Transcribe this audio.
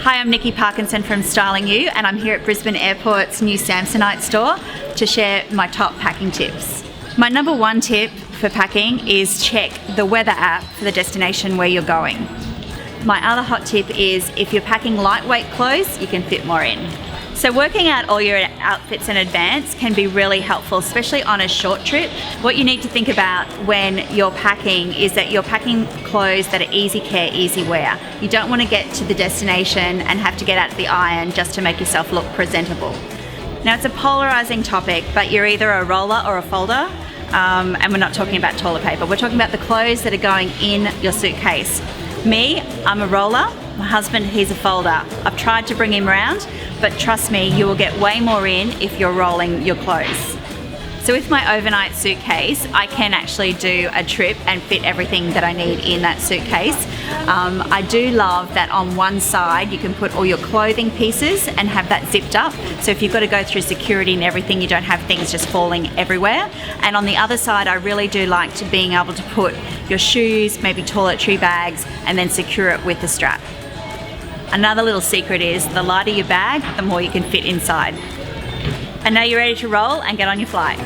Hi, I'm Nikki Parkinson from Styling You, and I'm here at Brisbane Airport's new Samsonite store to share my top packing tips. My number one tip for packing is check the weather app for the destination where you're going. My other hot tip is if you're packing lightweight clothes, you can fit more in. So working out all your outfits in advance can be really helpful, especially on a short trip. What you need to think about when you're packing is that you're packing clothes that are easy care, easy wear. You don't want to get to the destination and have to get out the iron just to make yourself look presentable. Now, it's a polarizing topic, but you're either a roller or a folder. And we're not talking about toilet paper. We're talking about the clothes that are going in your suitcase. Me, I'm a roller. My husband, he's a folder. I've tried to bring him around, but trust me, you will get way more in if you're rolling your clothes. So with my overnight suitcase, I can actually do a trip and fit everything that I need in that suitcase. I do love that on one side you can put all your clothing pieces and have that zipped up. So if you've got to go through security and everything, you don't have things just falling everywhere. And on the other side, I really do like to being able to put your shoes, maybe toiletry bags, and then secure it with a strap. Another little secret is the lighter your bag, the more you can fit inside. And now you're ready to roll and get on your flight.